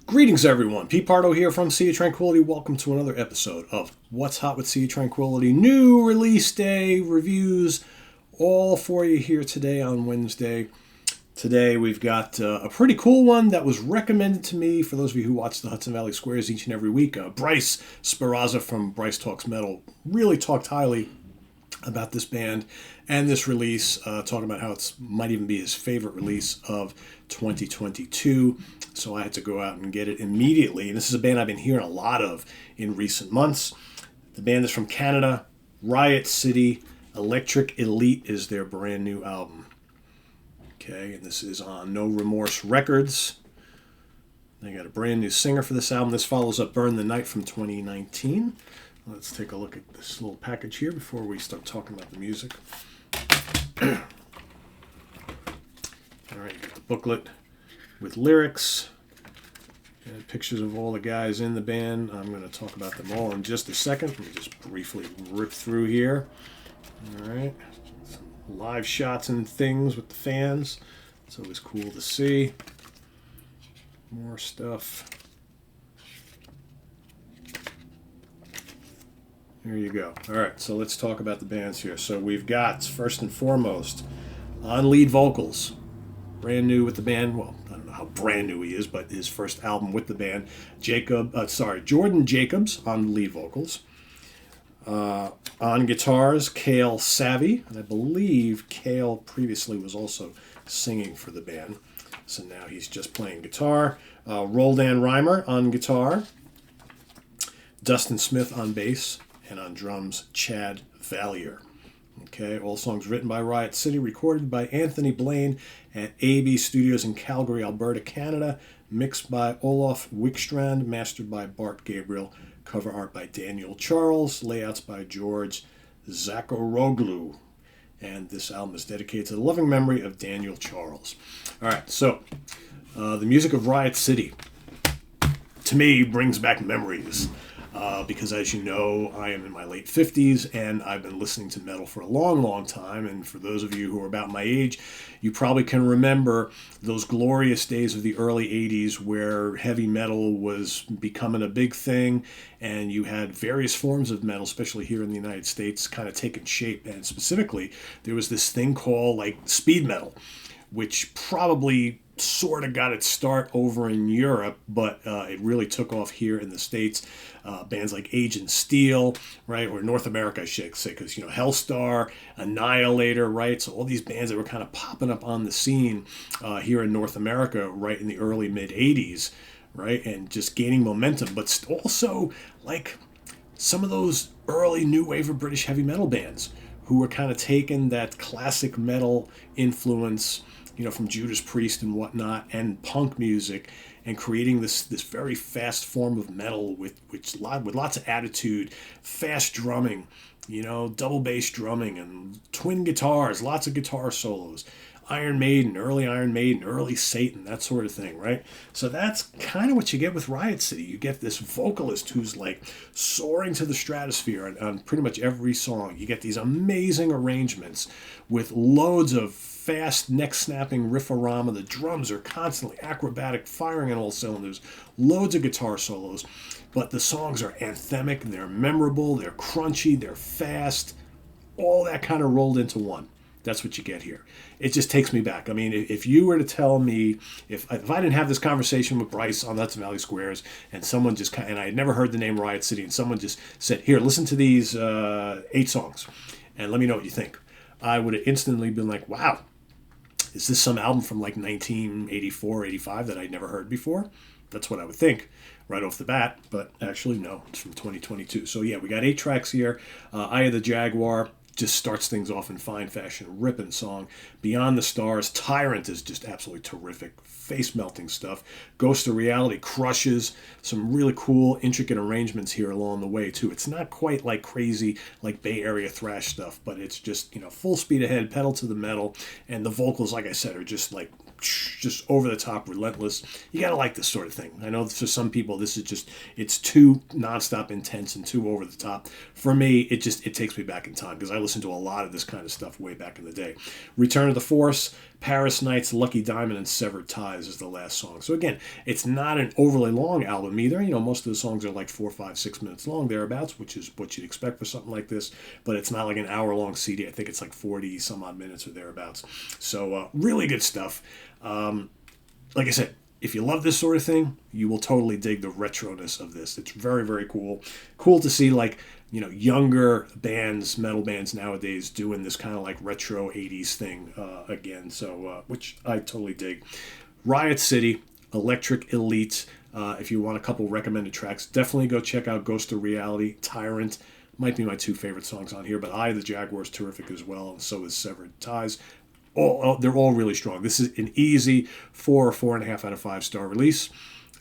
Greetings, everyone. Pete Pardo here from Sea of Tranquility. Welcome to another episode of What's Hot with Sea of Tranquility. New release day reviews, all for you here today on Wednesday. Today we've got a pretty cool one that was recommended to me for those of you who watch the Hudson Valley Squares each and every week. Bryce Sparazza from Bryce Talks Metal really talked highly about this band and this release, talking about how it might even be his favorite release of 2022. So I had to go out and get it immediately. And this is a band I've been hearing a lot of in recent months. The band is from Canada. Riot City Electric Elite is their brand new album. Okay, and this is on No Remorse Records. They got a brand new singer for this album. This follows up Burn the Night from 2019. Let's take a look at this little package here before we start talking about the music. All right, you got the booklet with lyrics and pictures of all the guys in the band. I'm going to talk about them all in just a second. Let me just briefly rip through here. All right, some live shots and things with the fans. It's always cool to see. More stuff. There you go. All right, so let's talk about the bands here. So we've got, first and foremost, on lead vocals, brand new with the band. Well, I don't know how brand new he is, but his first album with the band, Jordan Jacobs on lead vocals. On guitars, Cale Savvy, and I believe Cale previously was also singing for the band, so now he's just playing guitar. Roldan Reimer on guitar, Dustin Smith on bass, and on drums, Chad Valier. Okay, all songs written by Riot City, recorded by Anthony Blaine at AB Studios in Calgary, Alberta, Canada, mixed by Olaf Wickstrand, mastered by Bart Gabriel, cover art by Daniel Charles, layouts by George Zakharoglu. And this album is dedicated to the loving memory of Daniel Charles. All right, so the music of Riot City, to me, brings back memories. Because as you know, I am in my late 50s and I've been listening to metal for a long, long time. And for those of you who are about my age, you probably can remember those glorious days of the early 80s where heavy metal was becoming a big thing and you had various forms of metal, especially here in the United States, kind of taking shape. And specifically, there was this thing called like speed metal, which probably sort of got its start over in Europe, but it really took off here in the States. Bands like Agent Steel, right, or North America, I should say, because, Hellstar, Annihilator, right, so all these bands that were kind of popping up on the scene here in North America right in the early mid-'80s, right, and just gaining momentum, but also, like, some of those early new wave of British heavy metal bands who were kind of taking that classic metal influence, from Judas Priest and whatnot, and punk music, and creating this very fast form of metal with lots of attitude, fast drumming, double bass drumming and twin guitars, lots of guitar solos. Iron Maiden, early Satan, that sort of thing, right? So that's kind of what you get with Riot City. You get this vocalist who's like soaring to the stratosphere on pretty much every song. You get these amazing arrangements with loads of fast neck-snapping riff-a-rama. The drums are constantly acrobatic, firing on all cylinders, loads of guitar solos. But the songs are anthemic, they're memorable, they're crunchy, they're fast, all that kind of rolled into one. That's what you get here. It just takes me back. I mean, if you were to tell me, if I didn't have this conversation with Bryce on Hudson Valley Squares, and someone just and I had never heard the name Riot City, and someone just said, "Here, listen to these 8 songs, and let me know what you think," I would have instantly been like, "Wow, is this some album from like 1984, 85 that I'd never heard before?" That's what I would think right off the bat, but actually, no, it's from 2022. So yeah, we got 8 tracks here. Eye of the Jaguar just starts things off in fine fashion. Ripping song. Beyond the Stars, Tyrant is just absolutely terrific. Face-melting stuff. Ghost of Reality crushes. Some really cool, intricate arrangements here along the way, too. It's not quite like crazy, like Bay Area thrash stuff, but it's just, full speed ahead, pedal to the metal, and the vocals, like I said, are just like just over the top, relentless. You gotta like this sort of thing. I know for some people this is just, it's too nonstop intense and too over the top. For me, it takes me back in time because I listened to a lot of this kind of stuff way back in the day. Return of the Force, Paris Nights, Lucky Diamond, and Severed Ties is the last song. So again, it's not an overly long album either. You know, most of the songs are like 4, 5, 6 minutes long, thereabouts, which is what you'd expect for something like this. But it's not like an hour-long CD. I think it's like 40 some odd minutes or thereabouts. So really good stuff. Like I said, if you love this sort of thing, you will totally dig the retroness of this. It's very, very cool. Cool to see, like, you know, younger bands, metal bands nowadays doing this kind of like retro 80s thing again. So, which I totally dig. Riot City Electric Elite. If you want a couple recommended tracks, definitely go check out Ghost of Reality, Tyrant. Might be my 2 favorite songs on here, but Eye of the Jaguar is terrific as well, and so is Severed Ties. They're all really strong. This is an easy 4 or 4.5 out of 5 star release.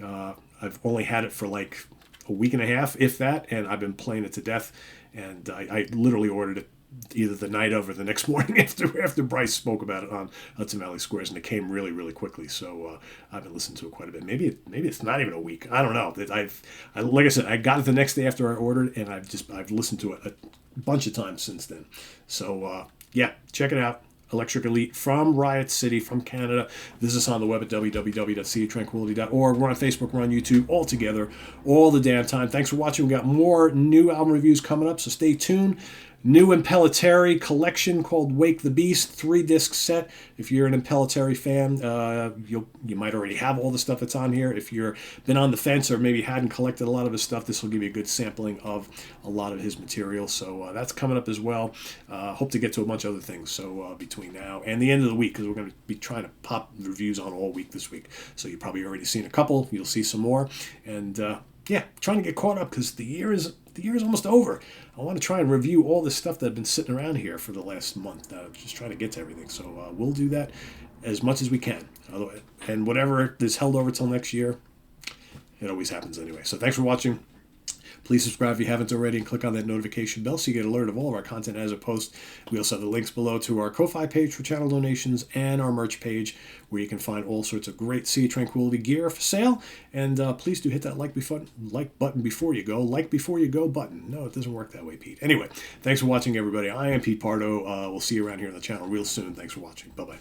I've only had it for like a week and a half, if that, and I've been playing it to death. And I literally ordered it either the night of or the next morning after Bryce spoke about it on Hudson Valley Squares, and it came really, really quickly. So I've been listening to it quite a bit. Maybe it's not even a week. I don't know. Like I said, I got it the next day after I ordered, and I've listened to it a bunch of times since then. So yeah, check it out. Electric Elite from Riot City, from Canada. Visit us on the web at www.citytranquility.org. We're on Facebook, we're on YouTube, all together, all the damn time. Thanks for watching. We got more new album reviews coming up, so stay tuned. New Impellitteri collection called Wake the Beast, 3-disc set. If you're an Impellitteri fan, you might already have all the stuff that's on here. If you're been on the fence or maybe hadn't collected a lot of his stuff, this will give you a good sampling of a lot of his material. So that's coming up as well. Hope to get to a bunch of other things. So between now and the end of the week, because we're going to be trying to pop reviews on all week this week. So you've probably already seen a couple. You'll see some more. And yeah, trying to get caught up because the year is almost over. I want to try and review all this stuff that's been sitting around here for the last month. Just trying to get to everything. So we'll do that as much as we can. And whatever is held over till next year, it always happens anyway. So thanks for watching. Please subscribe if you haven't already and click on that notification bell so you get alerted of all of our content as it posts. We also have the links below to our Ko-Fi page for channel donations and our merch page where you can find all sorts of great City Tranquility gear for sale. And please do hit that like button before you go. Like before you go button. No, it doesn't work that way, Pete. Anyway, thanks for watching, everybody. I am Pete Pardo. We'll see you around here on the channel real soon. Thanks for watching. Bye-bye.